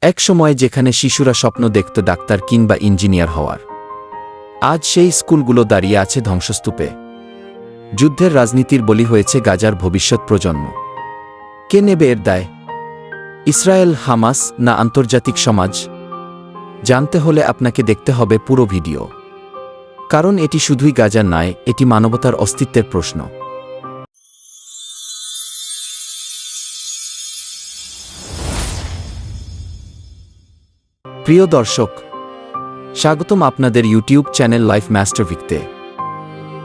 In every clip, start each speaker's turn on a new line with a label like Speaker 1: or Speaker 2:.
Speaker 1: এক সময় যেখানে শিশুরা স্বপ্ন দেখত ডাক্তার কিংবা ইঞ্জিনিয়ার হওয়ার, আজ সেই স্কুলগুলো দাঁড়িয়ে আছে ধ্বংসস্তূপে। যুদ্ধের রাজনীতির বলি হয়েছে গাজার ভবিষ্যৎ প্রজন্ম। কে নেবে এর দায়? ইসরায়েল, হামাস না আন্তর্জাতিক সমাজ? জানতে হলে আপনাকে দেখতে হবে পুরো ভিডিও, কারণ এটি শুধুই গাজার নয়, এটি মানবতার অস্তিত্বের প্রশ্ন। প্রিয় দর্শক, স্বাগতম আপনাদের ইউটিউব চ্যানেল লাইফ মাস্টারভিকতে।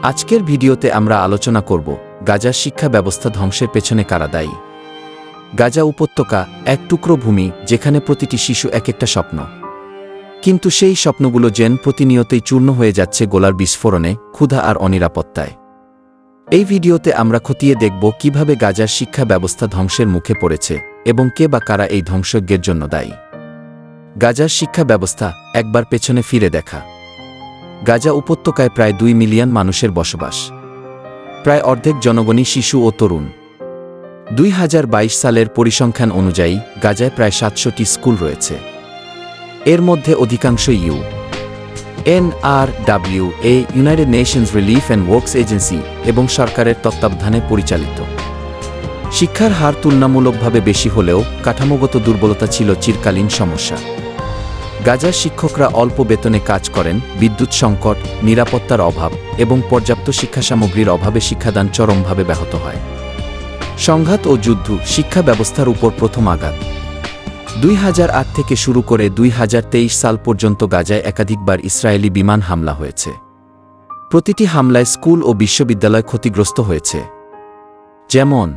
Speaker 1: আজকের ভিডিওতে আমরা আলোচনা করব গাজার শিক্ষা ব্যবস্থা ধ্বংসের পেছনে কারা দায়ী। গাজা উপত্যকা এক টুকরো ভূমি যেখানে প্রতিটি শিশু এক একটা স্বপ্ন, কিন্তু সেই স্বপ্নগুলো যেন প্রতিনিয়তই চূর্ণ হয়ে যাচ্ছে গোলার বিস্ফোরণে, ক্ষুধা আর অনিরাপত্তায়। এই ভিডিওতে আমরা খতিয়ে দেখব কিভাবে গাজার শিক্ষা ব্যবস্থা ধ্বংসের মুখে পড়েছে এবং কে বা কারা এই ধ্বংসযজ্ঞের জন্য দায়ী। গাজার শিক্ষা ব্যবস্থা একবার পেছনে ফিরে দেখা। গাজা উপত্যকায় প্রায় 2 মিলিয়ন মানুষের বসবাস, প্রায় অর্ধেক জনগণই শিশু ও তরুণ। 2022 সালের পরিসংখ্যান অনুযায়ী গাজায় প্রায় 700টি স্কুল রয়েছে। এর মধ্যে অধিকাংশই UNRWA United Nations relief and works agency এবং সরকারের তত্ত্বাবধানে পরিচালিত। শিক্ষার হার তুলনামূলকভাবে বেশি হলেও কাঠামোগত দুর্বলতা ছিল চিরকালীন সমস্যা। গাজার শিক্ষকরা অল্প বেতনে কাজ করেন, বিদ্যুৎ সংকট, নিরাপত্তার অভাব এবং পর্যাপ্ত শিক্ষাসামগ্রীর অভাবে শিক্ষাদান চরমভাবে ব্যাহত হয়। সংঘাত ও যুদ্ধ শিক্ষা ব্যবস্থার উপর প্রথম আঘাত। 2008 থেকে শুরু করে 2023 সাল পর্যন্ত গাজায় একাধিকবার ইসরায়েলি বিমান হামলা হয়েছে। প্রতিটি হামলায় স্কুল ও বিশ্ববিদ্যালয় ক্ষতিগ্রস্ত হয়েছে। যেমন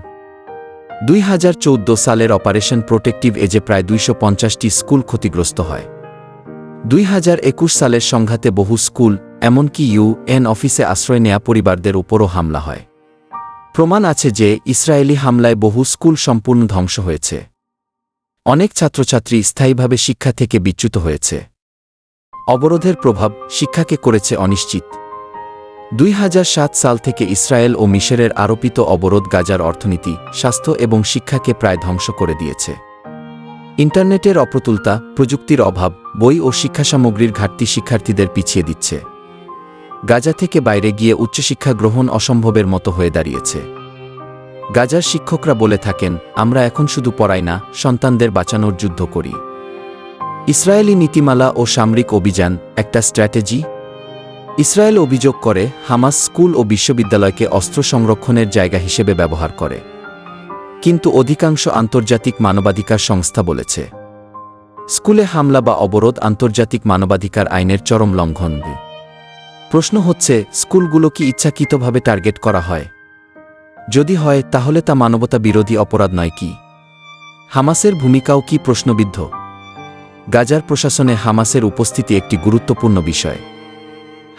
Speaker 1: 2014 সালের অপারেশন প্রোটেক্টিভ এজে প্রায় 250টি স্কুল ক্ষতিগ্রস্ত হয়। 2021 সালের সংঘাতে বহু স্কুল, এমনকি UN অফিসে আশ্রয় নেয়া পরিবারদের উপরও হামলা হয়। প্রমাণ আছে যে ইসরায়েলি হামলায় বহু স্কুল সম্পূর্ণ ধ্বংস হয়েছে। অনেক ছাত্রছাত্রী স্থায়ীভাবে শিক্ষা থেকে বিচ্যুত হয়েছে। অবরোধের প্রভাব শিক্ষাকে করেছে অনিশ্চিত। 2007 সাল থেকে ইসরায়েল ও মিশরের আরোপিত অবরোধ গাজার অর্থনীতি, স্বাস্থ্য এবং শিক্ষাকে প্রায় ধ্বংস করে দিয়েছে। ইন্টারনেটের অপ্রতুলতা, প্রযুক্তির অভাব, বই ও শিক্ষাসামগ্রীর ঘাটতি শিক্ষার্থীদের পিছিয়ে দিচ্ছে। গাজা থেকে বাইরে গিয়ে উচ্চশিক্ষা গ্রহণ অসম্ভবের মতো হয়ে দাঁড়িয়েছে। গাজার শিক্ষকরা বলে থাকেন, আমরা এখন শুধু পড়াই না, সন্তানদের বাঁচানোর যুদ্ধ করি। ইসরায়েলি নীতিমালা ও সামরিক অভিযান একটা স্ট্র্যাটেজি? ইসরায়েল অভিযোগ করে হামাস স্কুল ও বিশ্ববিদ্যালয়কে অস্ত্র সংরক্ষণের জায়গা হিসেবে ব্যবহার করে, কিন্তু অধিকাংশ আন্তর্জাতিক মানবাধিকার সংস্থা বলেছে স্কুলে হামলা বা অবরোধ আন্তর্জাতিক মানবাধিকার আইনের চরম লঙ্ঘন। প্রশ্ন হচ্ছে, স্কুলগুলো কি ইচ্ছাকৃতভাবে টার্গেট করা হয়? যদি হয়, তাহলে তা মানবতা বিরোধী অপরাধ নয় কি? হামাসের ভূমিকাও কি প্রশ্নবিদ্ধ? গাজার প্রশাসনে হামাসের উপস্থিতি একটি গুরুত্বপূর্ণ বিষয়।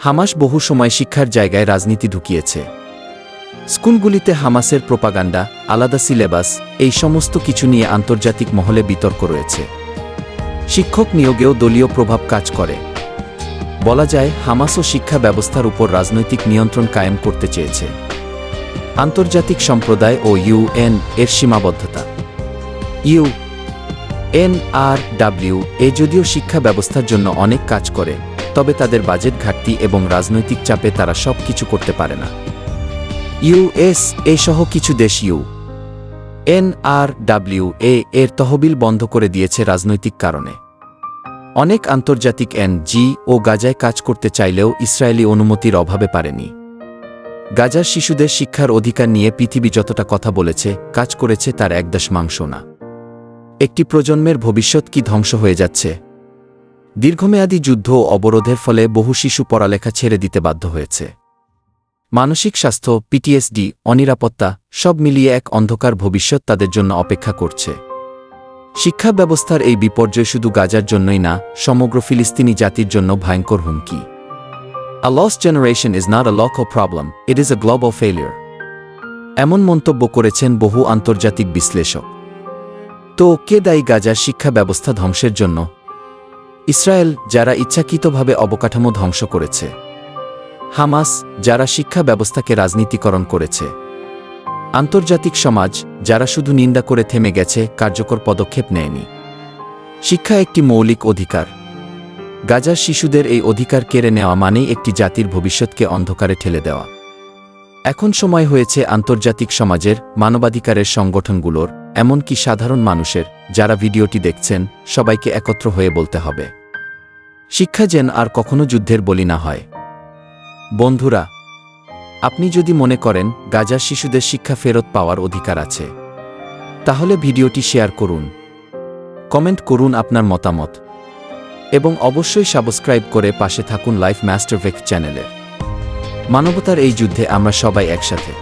Speaker 1: হামাস বহু সময় শিক্ষার জায়গায় রাজনীতি ঢুকিয়েছে। স্কুলগুলিতে হামাসের প্রোপাগান্ডা, আলাদা সিলেবাস, এই সমস্ত কিছু নিয়ে আন্তর্জাতিক মহলে বিতর্ক রয়েছে। শিক্ষক নিয়োগেও দলীয় প্রভাব কাজ করে। বলা যায়, হামাসও শিক্ষা ব্যবস্থার উপর রাজনৈতিক নিয়ন্ত্রণ কায়েম করতে চেয়েছে। আন্তর্জাতিক সম্প্রদায় ও UN এর সীমাবদ্ধতা। UNRWA যদিও শিক্ষা ব্যবস্থার জন্য অনেক কাজ করে, তবে তাদের বাজেট ঘাটতি এবং রাজনৈতিক চাপে তারা সব কিছু করতে পারে না। USA সহ কিছু দেশ UNRWA এর তহবিল বন্ধ করে দিয়েছে রাজনৈতিক কারণে। অনেক আন্তর্জাতিক NGO গাজায় কাজ করতে চাইলেও ইসরায়েলি অনুমতির অভাবে পারেনি। গাজার শিশুদের শিক্ষার অধিকার নিয়ে পৃথিবী যতটা কথা বলেছে, কাজ করেছে, তার 1/10 না। একটি প্রজন্মের ভবিষ্যৎ কি ধ্বংস হয়ে যাচ্ছে? দীর্ঘমেয়াদী যুদ্ধ ও অবরোধের ফলে বহু শিশু পড়ালেখা ছেড়ে দিতে বাধ্য হয়েছে। মানসিক স্বাস্থ্য, PTSD, অনিরাপত্তা, সব মিলিয়ে এক অন্ধকার ভবিষ্যৎ তাদের জন্য অপেক্ষা করছে। শিক্ষা ব্যবস্থার এই বিপর্যয় শুধু গাজার জন্যই না, সমগ্র ফিলিস্তিনি জাতির জন্য ভয়ঙ্কর হুমকি। A lost generation is not a local problem, it is a global failure. এমন মন্তব্য করেছেন বহু আন্তর্জাতিক বিশ্লেষক। তো কে দায়ী গাজার শিক্ষা ব্যবস্থা ধ্বংসের জন্য? ইসরায়েল, যারা ইচ্ছাকৃতভাবে অবকাঠামো ধ্বংস করেছে। হামাস, যারা শিক্ষা ব্যবস্থাকে রাজনীতিকরণ করেছে। আন্তর্জাতিক সমাজ, যারা শুধু নিন্দা করে থেমে গেছে, কার্যকর পদক্ষেপ নেয়নি। শিক্ষা একটি মৌলিক অধিকার। গাজার শিশুদের এই অধিকার কেড়ে নেওয়া মানেই একটি জাতির ভবিষ্যৎকে অন্ধকারে ঠেলে দেওয়া। এখন সময় হয়েছে আন্তর্জাতিক সমাজের, মানবাধিকারের সংগঠনগুলোর, এমনকি সাধারণ মানুষের, যারা ভিডিওটি দেখছেন, সবাইকে একত্র হয়ে বলতে হবে, শিক্ষা যেন আর কখনো যুদ্ধের বলি না হয়। বন্ধুরা, আপনি যদি মনে করেন গাজার শিশুদের শিক্ষা ফেরত পাওয়ার অধিকার আছে, তাহলে ভিডিওটি শেয়ার করুন, কমেন্ট করুন আপনার মতামত, এবং অবশ্যই সাবস্ক্রাইব করে পাশে থাকুন লাইফ মাস্টার ভেক চ্যানেলের। মানবতার এই যুদ্ধে আমরা সবাই একসাথে।